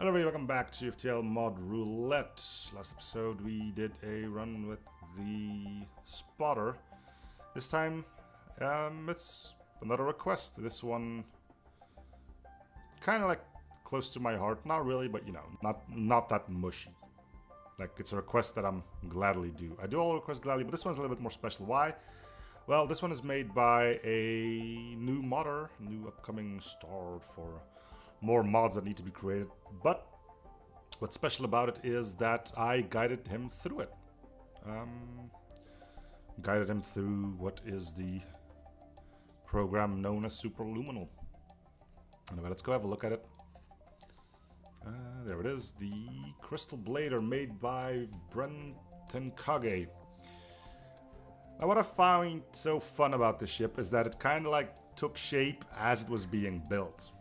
Hello everybody, welcome back to FTL mod Roulette. Last episode we did a run with the spotter. This time it's another request. This one kind of like close to my heart. Not really, but you know, not that mushy. Like it's a request that I'm gladly do. I do all requests gladly, but this one's a little bit more special. Why? Well, this one is made by a new modder, new upcoming star for more mods that need to be created. But what's special about it is that I guided him through it. Guided him through what is the program known as Superluminal. Anyway, let's go have a look at it. There it is. The Crystal Blader made by Brenton Kage. Now what I find so fun about this ship is that it kind of like took shape as it was being built.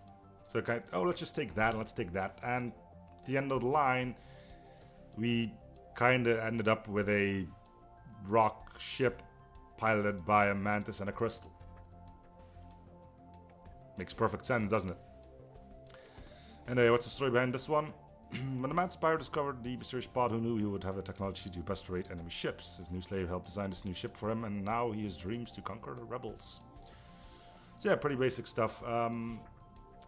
So kind of, oh, let's just take that and let's take that. And at the end of the line, we kind of ended up with a rock ship piloted by a mantis and a crystal. Makes perfect sense, doesn't it? Anyway, what's the story behind this one? When the Mad Spire discovered the mysterious pod, who knew he would have the technology to restoration enemy ships? His new slave helped design this new ship for him, and now he has dreams to conquer the rebels. So yeah, pretty basic stuff.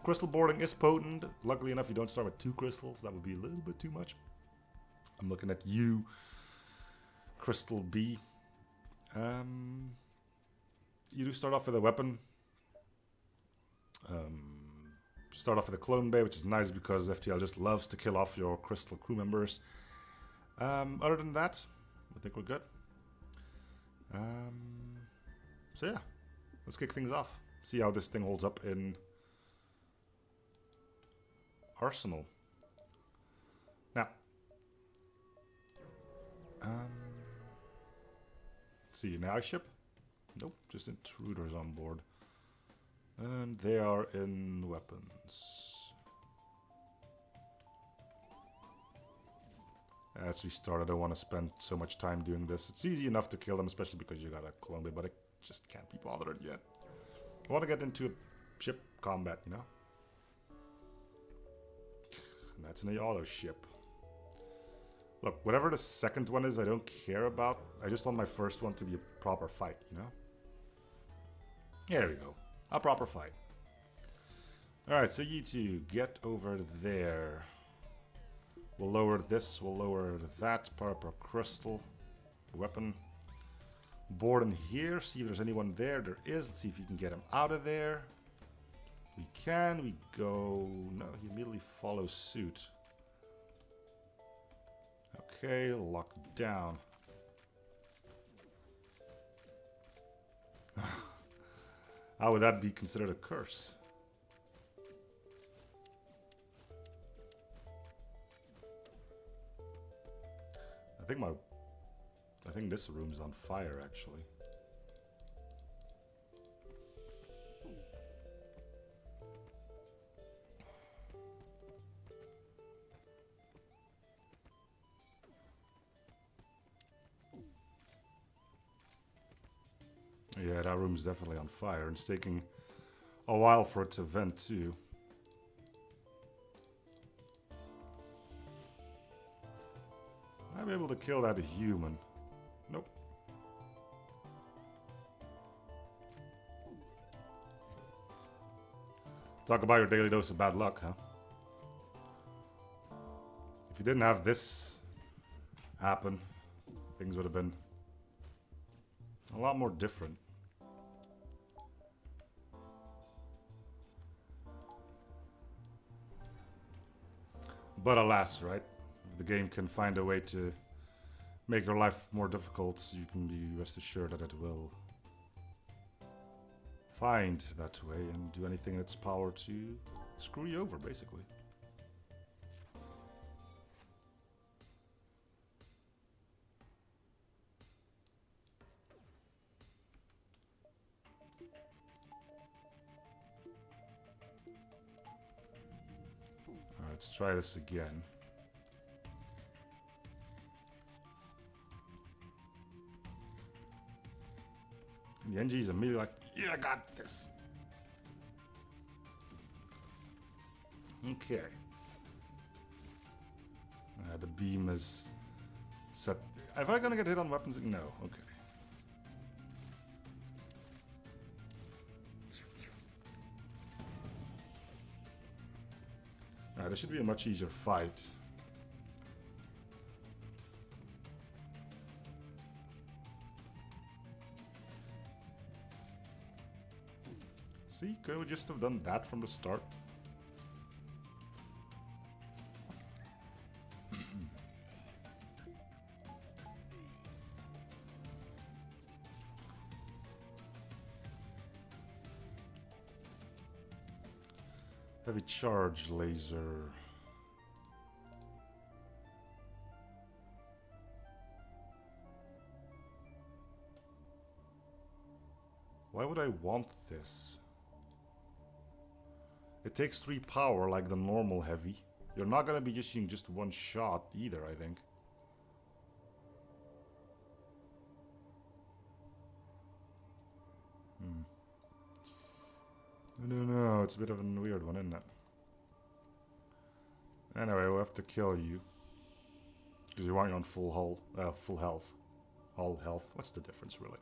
Crystal boarding is potent. Luckily enough, you don't start with 2 crystals. That would be a little bit too much. I'm looking at you, Crystal B. You do start off with a weapon. Start off with a clone bay, which is nice because FTL just loves to kill off your crystal crew members. Other than that, I think we're good. So yeah, let's kick things off. See how this thing holds up in Arsenal. Now, let's see, an airship? Nope, just intruders on board. And they are in weapons. As we start, I don't want to spend so much time doing this. It's easy enough to kill them, especially because you got a clone bay, but I just can't be bothered yet. I want to get into ship combat, you know? And that's an auto ship. Look, whatever the second one is, I don't care about. I just want my first one to be a proper fight, you know? There we go. A proper fight. Alright, so you two get over there. We'll lower this, we'll lower that. Purple crystal. Weapon. Board in here, see if there's anyone there. There is. Let's see if you can get him out of there. We can. We go. No, he immediately follows suit. Okay, locked down. How would that be considered a curse? I think this room's on fire, actually. Yeah, that room's definitely on fire, and it's taking a while for it to vent too. I'm able to kill that human. Nope. Talk about your daily dose of bad luck, huh? If you didn't have this happen, things would have been a lot more different. But alas, right? If the game can find a way to make your life more difficult, you can be rest assured that it will find that way and do anything in its power to screw you over, basically. Alright, let's try this again. The NG's immediately like, yeah, I got this. Okay. The beam is set. Am I gonna get hit on weapons? No. Okay. This should be a much easier fight. See, could we just have done that from the start? Heavy charge laser. Why would I want this? It takes 3 power like the normal heavy. You're not gonna be using just one shot either, I think. I don't know, it's a bit of a weird one, isn't it? Anyway, we'll have to kill you. Because you want you on full health. All health. What's the difference, really?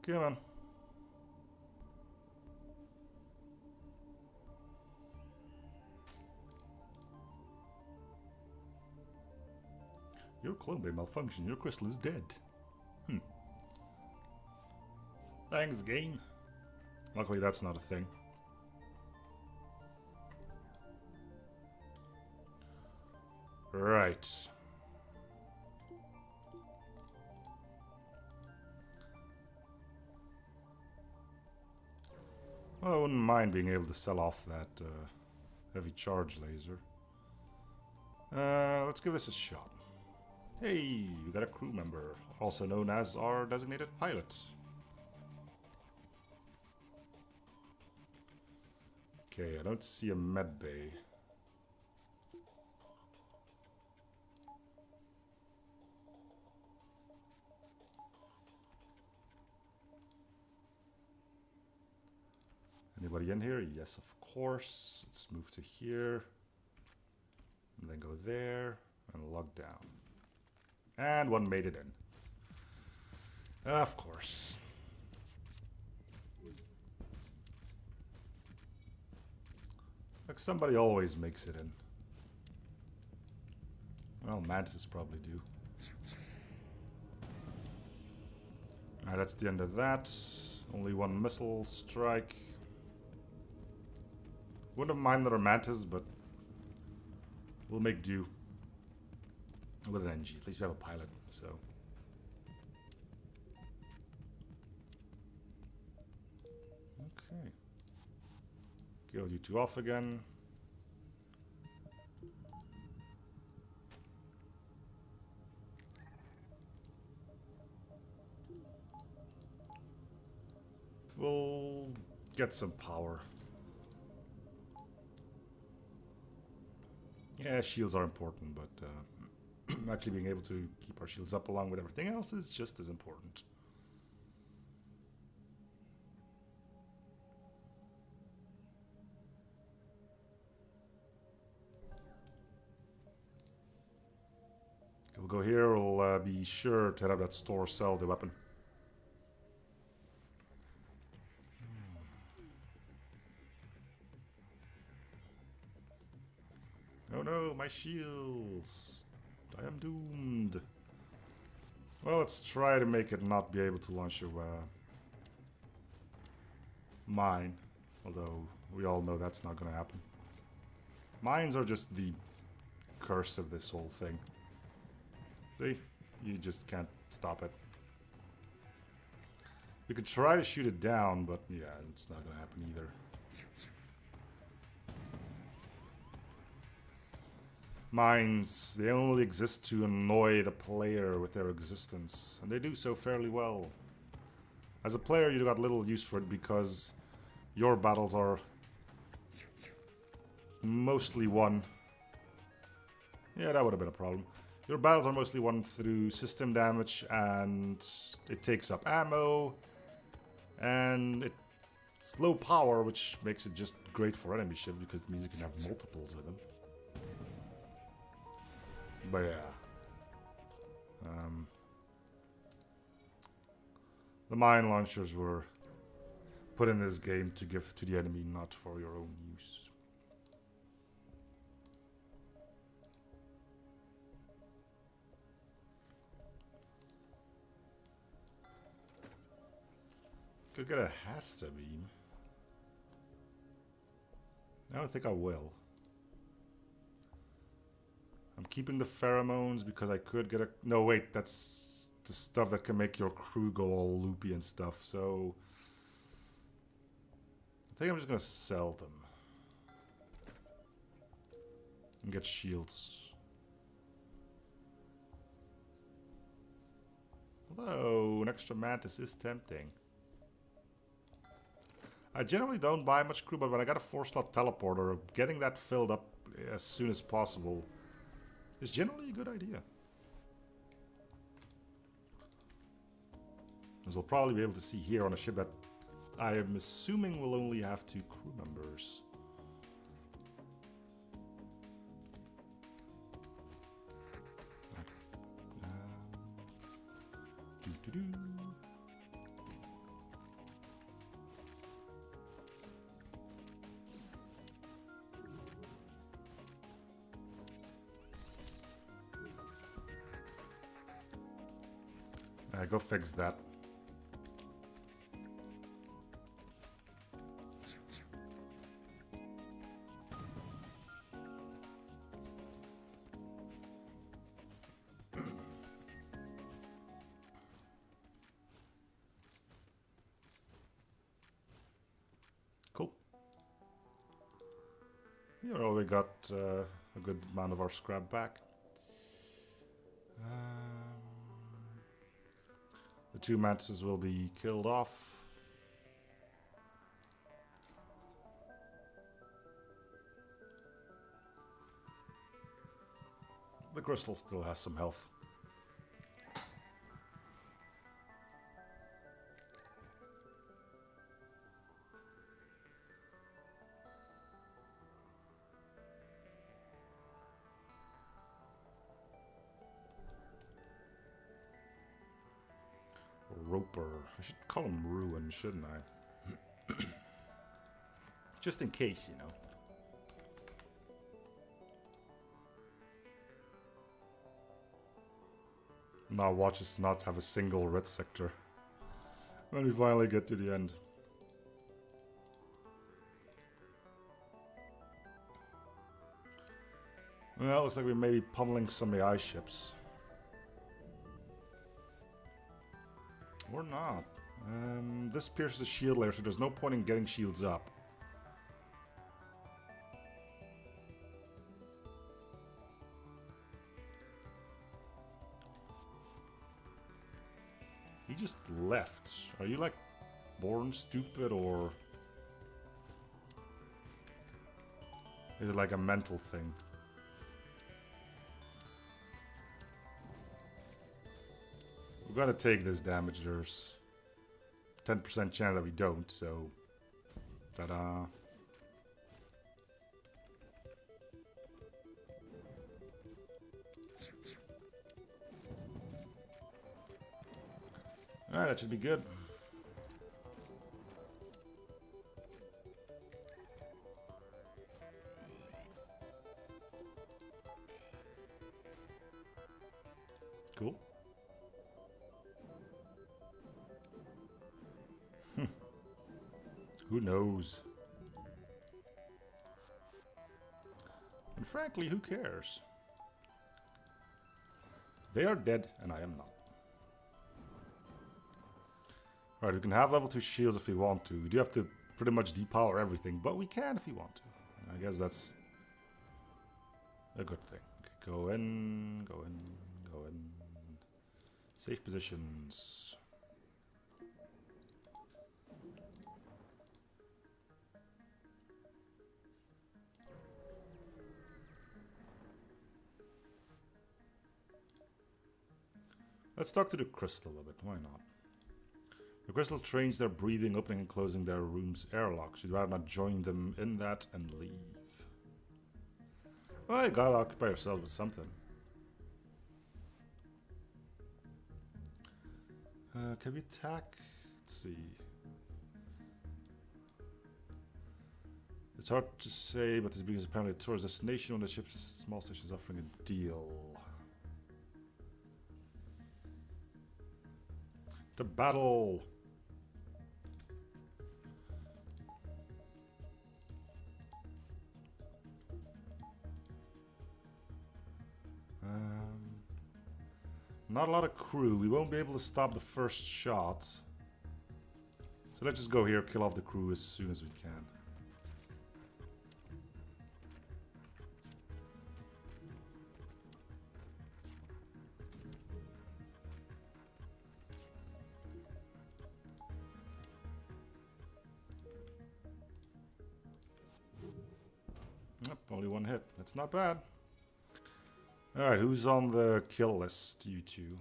Come on. Your clone may malfunction. Your crystal is dead. Thanks, game. Luckily, that's not a thing. Right. Well, I wouldn't mind being able to sell off that heavy charge laser. Let's give this a shot. Hey, we got a crew member, also known as our designated pilot. Okay, I don't see a med bay. Anybody in here? Yes, of course. Let's move to here. And then go there. And log down. And one made it in. Of course. Like somebody always makes it in. Well, Mantis probably do. Alright, that's the end of that. Only one missile strike. Wouldn't have minded our Mantis, but we'll make do with an NG. At least we have a pilot, so. Okay. Kill you two off again. We'll get some power. Yeah, shields are important, but actually being able to keep our shields up along with everything else is just as important. We'll go here, we'll be sure to have that store sell the weapon. Oh no, my shields! I am doomed. Well, let's try to make it not be able to launch a mine. Although, we all know that's not gonna happen. Mines are just the curse of this whole thing. See? You just can't stop it. We could try to shoot it down, but yeah, it's not gonna happen either. Mines, they only exist to annoy the player with their existence, and they do so fairly well. As a player, you got little use for it because your battles are mostly won. Yeah, that would have been a problem. Your battles are mostly won through system damage, and it takes up ammo, and it It's low power, which makes it just great for enemy ships because it means you can have multiples of them. But yeah. The mine launchers were put in this game to give to the enemy, not for your own use. Could get a Hasta beam. I don't think I will. I'm keeping the pheromones because I could get a... No, wait, that's the stuff that can make your crew go all loopy and stuff, so... I think I'm just gonna sell them. And get shields. Although, an extra mantis is tempting. I generally don't buy much crew, but when I got a 4-slot teleporter, getting that filled up as soon as possible is generally a good idea. As we'll probably be able to see here on a ship that I am assuming will only have 2 crew members. Go fix that. Cool. Yeah, well, we got a good amount of our scrap back. The 2 mantises will be killed off. The crystal still has some health. Roper. I should call him Ruin, shouldn't I? Just in case, you know. Now watch us not have a single red sector when we finally get to the end. Well, looks like we may be pummeling some AI ships. Or not. This pierces the shield layer, so there's no point in getting shields up. He just left. Are you like born stupid, or is it like a mental thing? We're gonna take this damage. There's 10% chance that we don't, so ta-da. Alright, that should be good. Cool. Who knows? And frankly, who cares? They are dead, and I am not. Alright, we can have level 2 shields if we want to. We do have to pretty much depower everything, but we can if we want to. I guess that's a good thing. Okay, go in, go in, go in. Safe positions. Let's talk to the crystal a bit, why not? The crystal trains their breathing, opening and closing their room's airlocks. You'd rather not join them in that and leave. Well, you gotta occupy yourself with something. Can we attack? Let's see. It's hard to say, but this being is apparently a tourist destination. One of the ship's small stations offering a deal. To battle! Not a lot of crew. We won't be able to stop the first shot. So let's just go here, kill off the crew as soon as we can. Yep, only one hit. That's not bad. Alright, who's on the kill list? You two.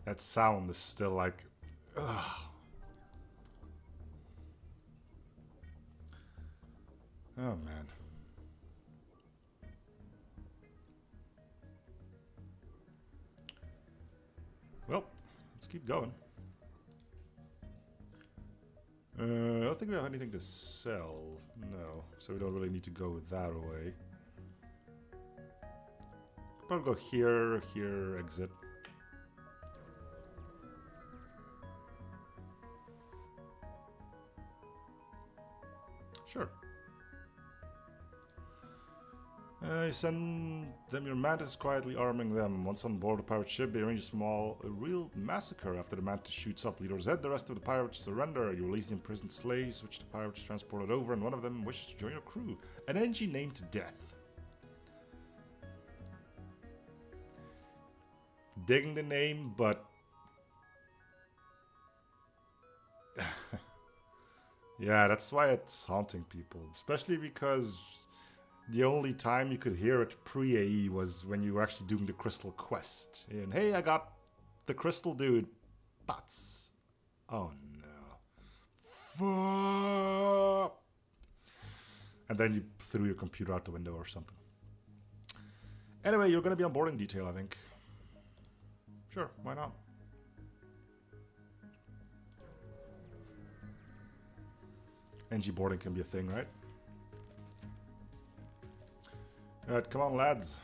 That sound is still like... Ugh. Oh, man. Well, let's keep going. I don't think we have anything to sell. No, so we don't really need to go that way. Probably go here, here, exit. Sure. You send them your mantis, quietly arming them. Once on board a pirate ship, they arrange a real massacre. After the mantis shoots off the leader's head, the rest of the pirates surrender. You release the imprisoned slaves, which the pirates transported over, and one of them wishes to join your crew. An NG named Death. Digging the name, but... yeah, that's why it's haunting people. Especially because... the only time you could hear it pre-AE was when you were actually doing the crystal quest. And hey, I got the crystal dude. Butts. Oh no. Fuck. And then you threw your computer out the window or something. Anyway, you're going to be on boarding detail, I think. Sure, why not? NG boarding can be a thing, right? Alright, come on, lads.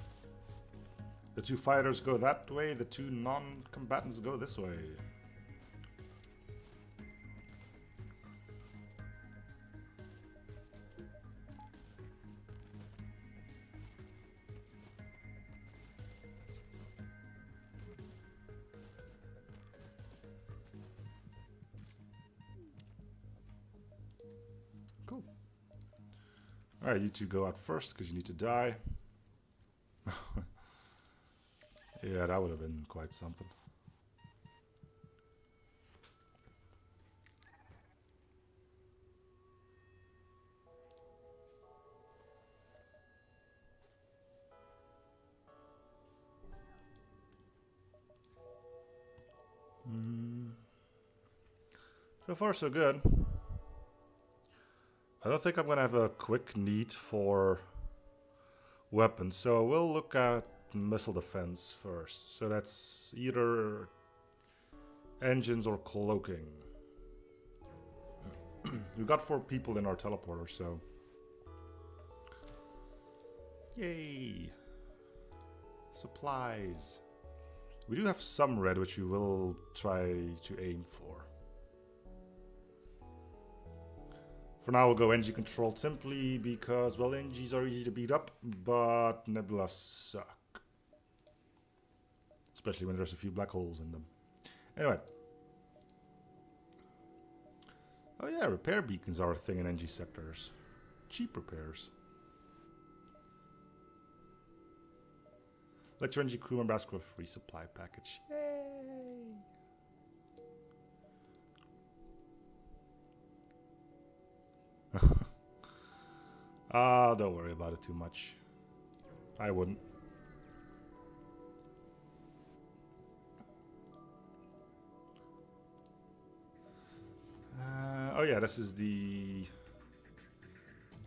The two fighters go that way, the two non-combatants go this way. Cool. Alright, you two go out first because you need to die. Yeah, that would have been quite something. So far, so good. I don't think I'm going to have a quick need for weapons, so we'll look at missile defense first. So that's either engines or cloaking. We've got 4 people in our teleporter, so... yay! Supplies. We do have some red, which we will try to aim for. For now, we'll go NG controlled simply because, well, NGs are easy to beat up, but Nebulas suck. Especially when there's a few black holes in them. Anyway. Oh yeah, repair beacons are a thing in NG sectors. Cheap repairs. Let your NG crew member ask for a free supply package. Yay! Don't worry about it too much. I wouldn't. Oh yeah, this is the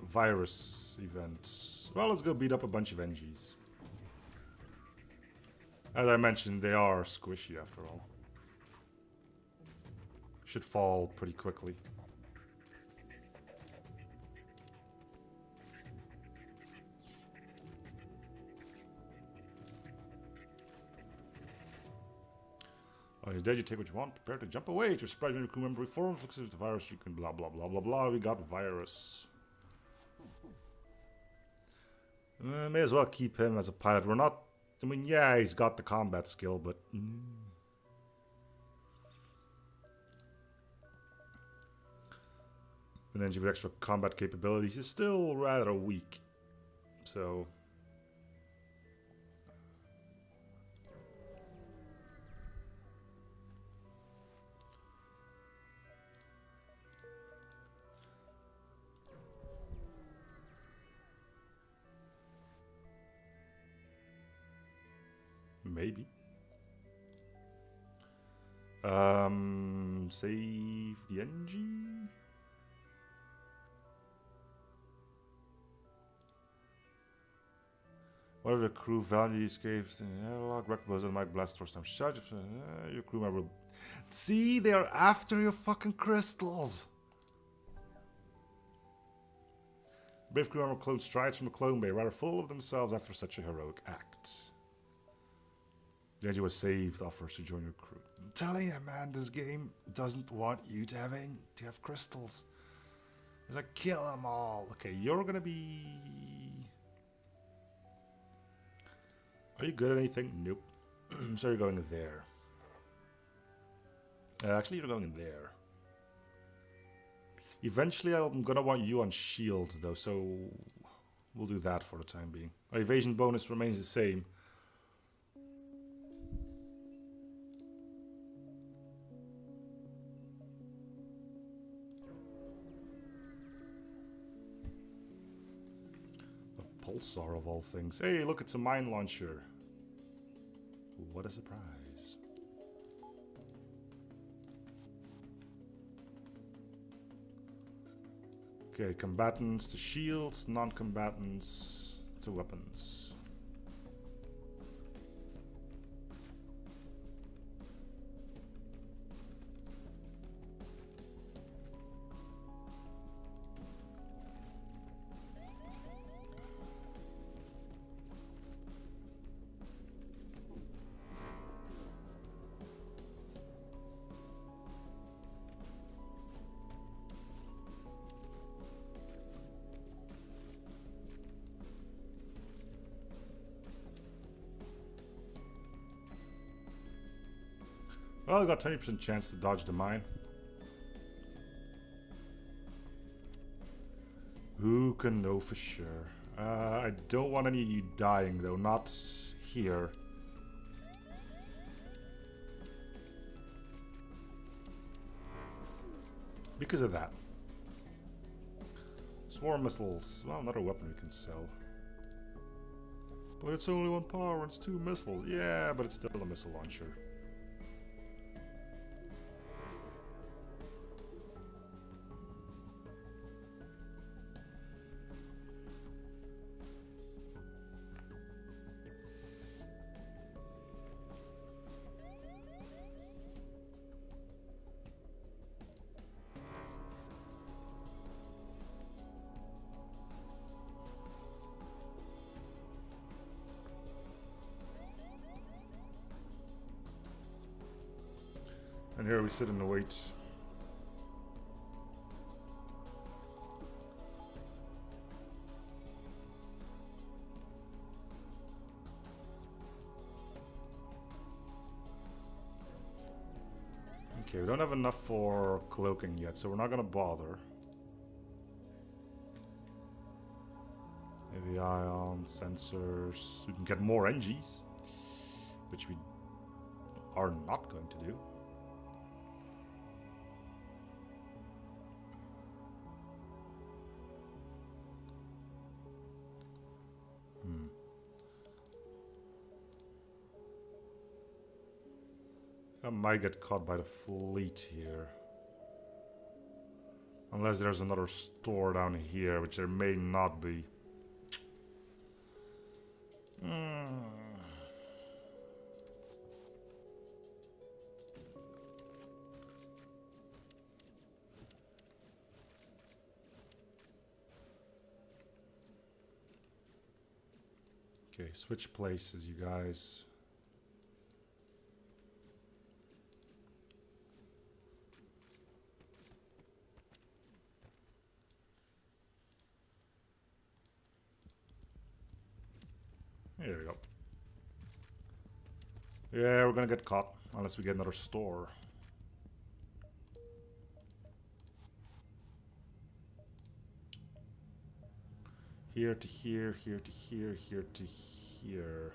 virus event. Well, let's go beat up a bunch of NGs. As I mentioned, they are squishy after all. Should fall pretty quickly. Oh, you're dead, you take what you want. Prepare to jump away. Your surprise when your crew member reforms. Looks as if the virus, you can blah blah blah blah blah. We got virus. May as well keep him as a pilot. We're not... I mean, yeah, he's got the combat skill, but... And then with extra combat capabilities, he's still rather weak. So... maybe. Save the NG. Whatever the crew value escapes, the airlock, wreck blows and might blast or stamp shot. Your crew member. See, they are after your fucking crystals. Brave crew member clone strides from the clone bay, rather full of themselves after such a heroic act. The NG was saved, offers to join your crew. I'm telling you, man, this game doesn't want you to have crystals. It's like, kill them all. Okay, you're gonna be... Are you good at anything? Nope. So you're going there. Actually, you're going there. Eventually, I'm gonna want you on shields, though, so we'll do that for the time being. Our evasion bonus remains the same. Pulsar of all things. Hey, look, it's a mine launcher. What a surprise. Okay, combatants to shields, non-combatants to weapons. Well, I got 20% chance to dodge the mine. Who can know for sure? I don't want any of you dying, though. Not here. Because of that. Swarm missiles. Well, another weapon we can sell. But it's only one power and it's 2 missiles. Yeah, but it's still a missile launcher. And here we sit and wait. Okay, we don't have enough for cloaking yet, so we're not gonna bother. Heavy ion, sensors. We can get more NGs. which we are not going to do. I might get caught by the fleet here. Unless there's another store down here, which there may not be. Okay, switch places, you guys. There we go. Yeah, we're gonna get caught unless we get another store. Here to here, here to here, here to here.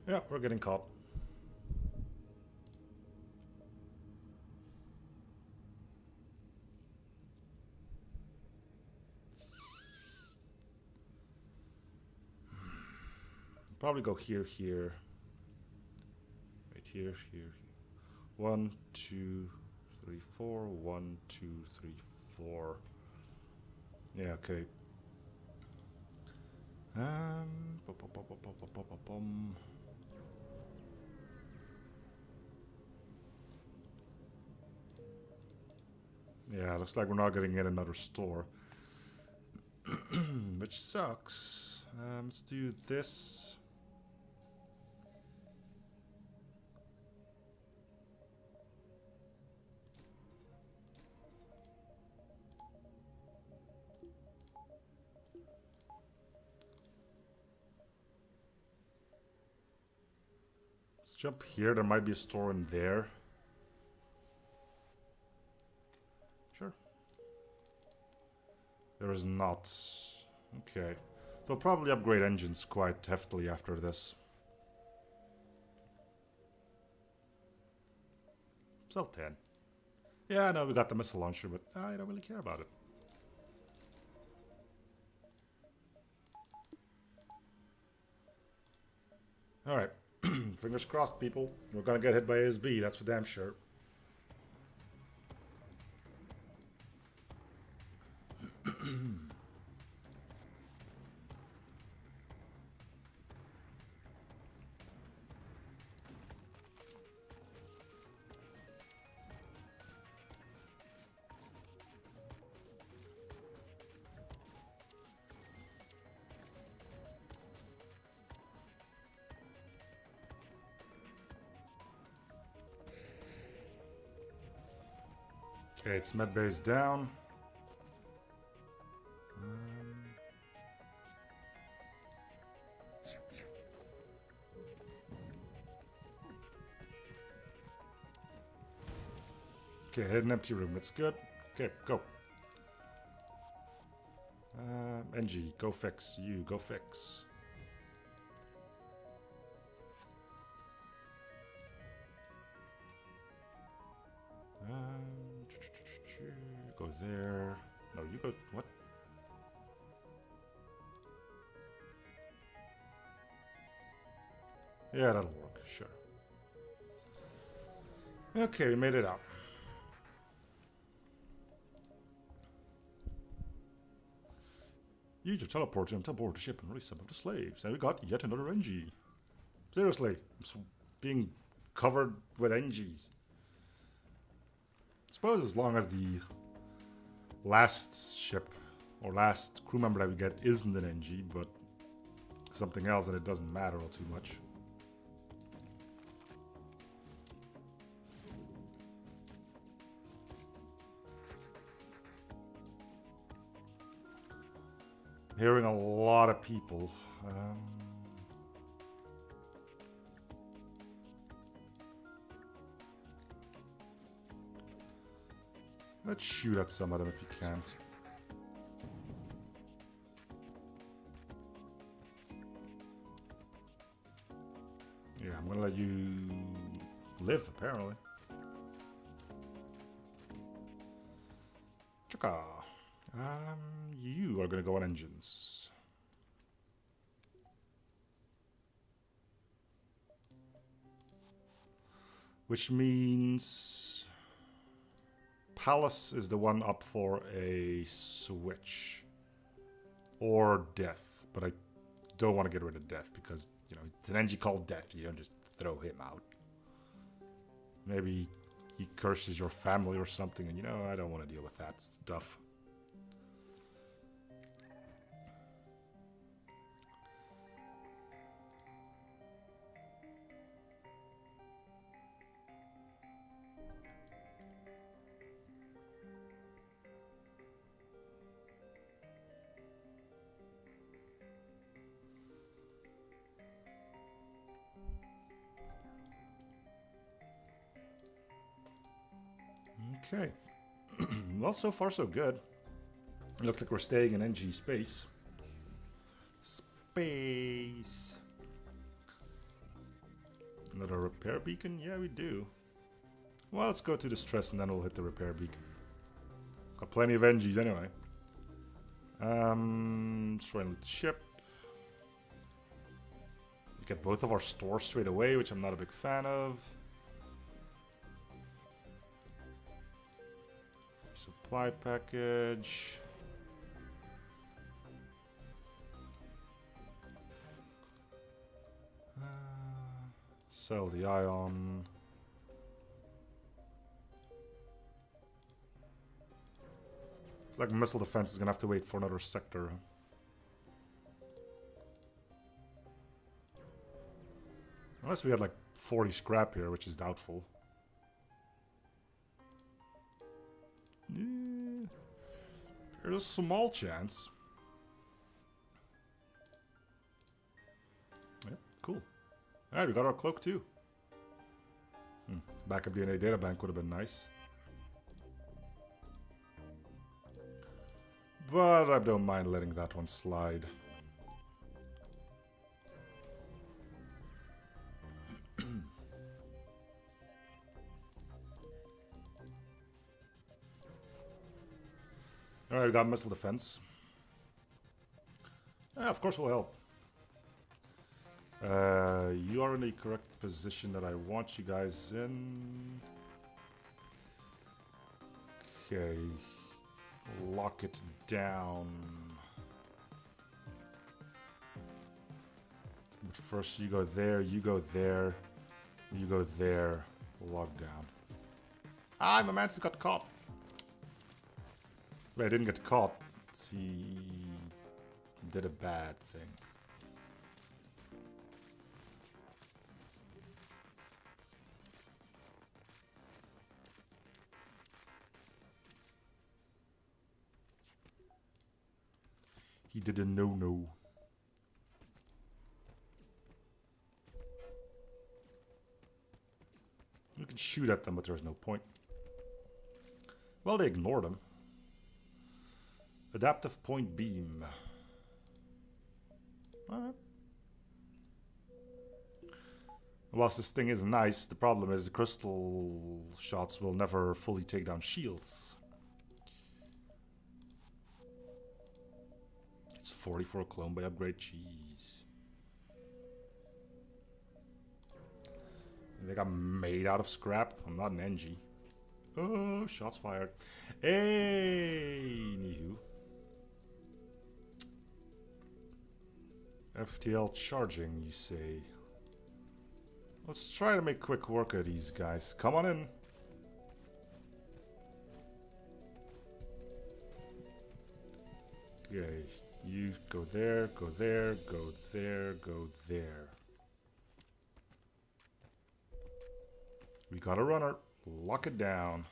Yeah, we're getting caught. Probably go here, here. Right here, here. 1, 2, 3, 4. 1, 2, 3, 4. Yeah, okay. Yeah, looks like we're not getting yet another store. Which sucks. Let's do this. Let's jump here. There might be a store in there. Sure. There is not. Okay. They'll probably upgrade engines quite heftily after this. Sell 10. Yeah, I know we got the missile launcher, but I don't really care about it. Alright. Fingers crossed, people. We're gonna get hit by ASB, that's for damn sure. Okay, it's medbase down. Okay, hit an empty room. That's good. Okay, go. NG, go fix. You, go fix. Go there. No, you go. What? Yeah, that'll work. Sure. Okay, we made it out. Use your teleport to board the ship and release some of the slaves. And we got yet another NG. Seriously, I'm being covered with NGs. I suppose as long as the last ship or last crew member that we get isn't an NG, but something else, and it doesn't matter all too much. Hearing a lot of people. Let's shoot at some of them if you can. Yeah, I'm gonna let you live, apparently. Chaka. You are gonna go on engines. Which means Palace is the one up for a switch. Or Death. But I don't want to get rid of Death because, you know, it's an NG called Death. You don't just throw him out. Maybe he curses your family or something, and you know, I don't want to deal with that stuff. Okay. Well, so far so good. Looks like we're staying in NG space. Space. Another repair beacon? Yeah, we do. Well, let's go to the stress and then we'll hit the repair beacon. Got plenty of NGs anyway. Try and loot the ship. We get both of our stores straight away, which I'm not a big fan of. Supply package. Sell the ion. It's like missile defense is gonna have to wait for another sector. Unless we had like 40 scrap here, which is doubtful. Yeah. There's a small chance. Yep, cool. Alright, we got our cloak too. Backup DNA data bank would have been nice. But I don't mind letting that one slide. Alright, we got missile defense. Yeah, of course we'll help. You are in the correct position that I want you guys in. Okay. Lock it down. But first you go there, you go there, you go there. Lock down. Ah, my man got caught. Wait, I didn't get caught. He did a bad thing. He did a no-no. You can shoot at them, but there's no point. Well, they ignored him. Adaptive point beam. Alright. Whilst this thing is nice, the problem is the crystal shots will never fully take down shields. It's 44 clone by upgrade, jeez. They got made out of scrap. I'm not an NG. Oh, shots fired. Hey, Nihu. FTL charging, you say? Let's try to make quick work of these guys. Come on in. Okay, you go there, go there, go there, go there. We got a runner. Lock it down.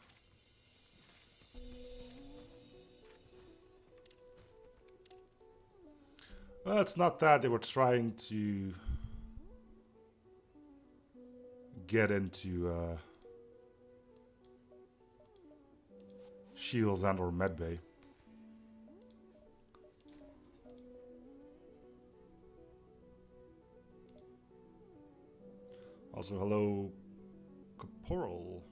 Well, it's not that. They were trying to get into shields and or medbay. Also, hello, Caporal.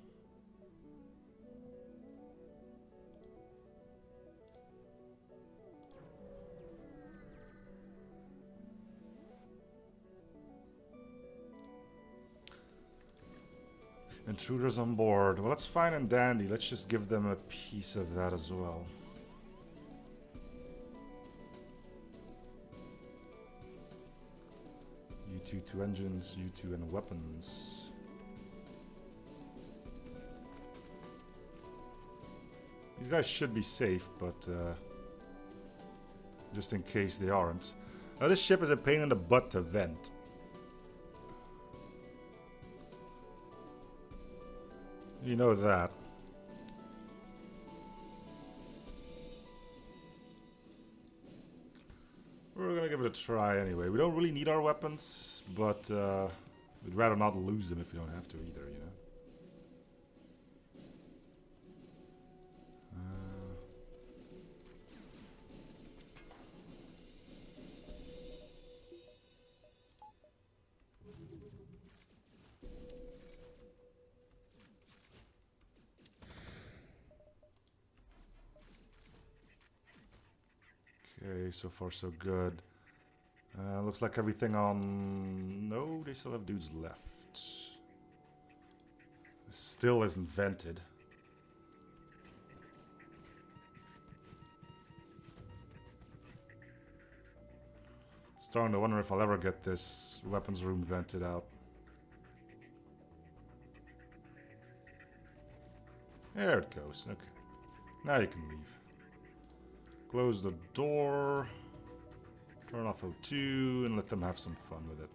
Intruders on board. Well, that's fine and dandy. Let's just give them a piece of that as well. You two to engines, you two and weapons. These guys should be safe, but just in case they aren't. Now, this ship is a pain in the butt to vent. You know that. We're gonna give it a try anyway. We don't really need our weapons, but we'd rather not lose them if we don't have to either, you know? Okay, so far so good. Looks like everything on... No, they still have dudes left. Still isn't vented. Starting to wonder if I'll ever get this weapons room vented out. There it goes, okay. Now you can leave. Close the door, turn off O2, and let them have some fun with it.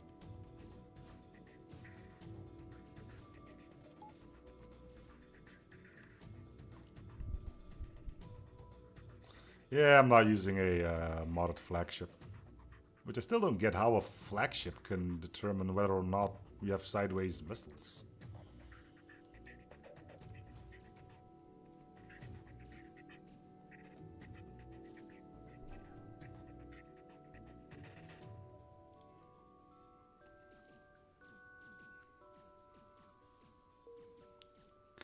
Yeah, I'm not using a modded flagship. Which I still don't get how a flagship can determine whether or not we have sideways missiles.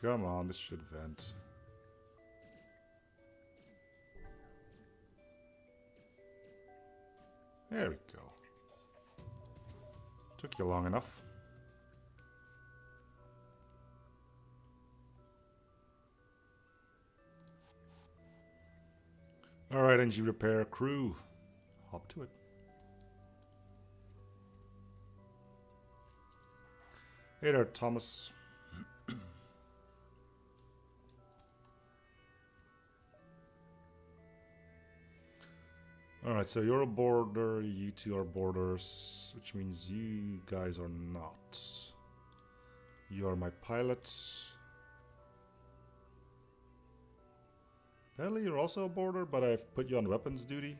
Come on, this should vent. There we go. Took you long enough. Alright, engine repair crew. Hop to it. Hey there, Thomas. Alright, so you're a boarder, you two are boarders, which means you guys are not. You are my pilots. Apparently you're also a boarder, but I've put you on weapons duty.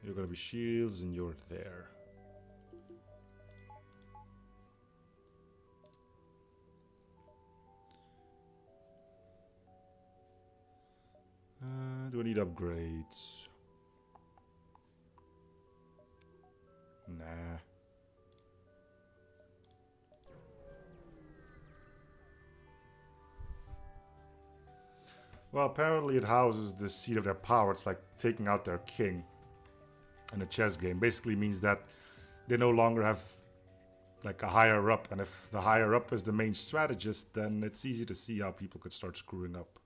You're gonna be shields and you're there. Do I need upgrades? Nah. Well, apparently it houses the seat of their power. It's like taking out their king in a chess game. Basically means that they no longer have like a higher up. And if the higher up is the main strategist, then it's easy to see how people could start screwing up.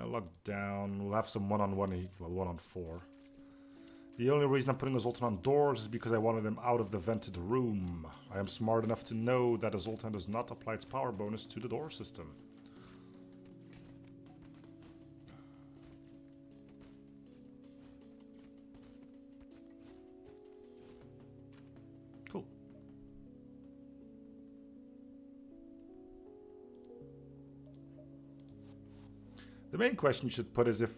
Lockdown. We'll have some one-on-one heat. Well, 1-on-4. The only reason I'm putting the Zoltan on doors is because I wanted them out of the vented room. I am smart enough to know that a Zoltan does not apply its power bonus to the door system. Cool. The main question you should put is, if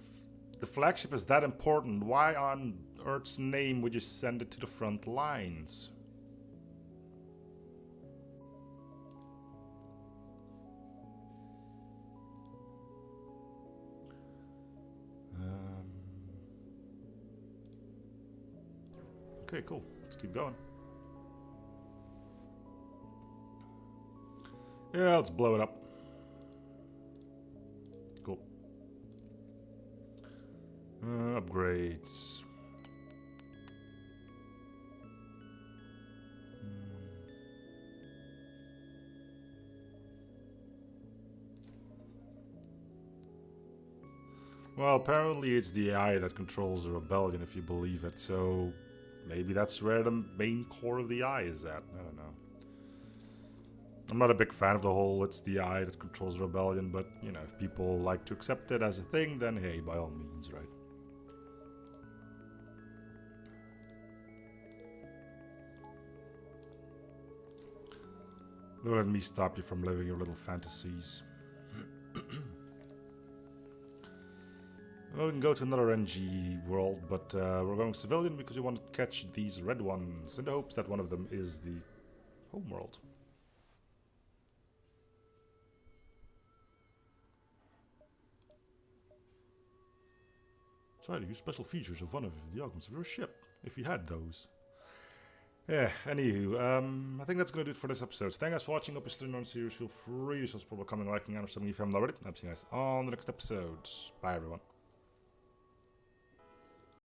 the flagship is that important, why on Earth's name would you send it to the front lines? Okay, cool. Let's keep going. Yeah, let's blow it up. Cool. Upgrades. Well, apparently it's the AI that controls the rebellion, if you believe it, so maybe that's where the main core of the AI is at. I don't know. I'm not a big fan of the whole it's the AI that controls the rebellion, but, you know, if people like to accept it as a thing, then hey, by all means, right? Don't let me stop you from living your little fantasies. Well, we can go to another NG world, but we're going civilian because we want to catch these red ones in the hopes that one of them is the home world. Try to use special features of one of the augments of your ship, if you had those. Yeah, anywho, I think that's going to do it for this episode. So thank you guys for watching. Hope you're still on the series. Feel free to subscribe, comment, liking, and if you haven't already. I'll see you guys on the next episode. Bye, everyone.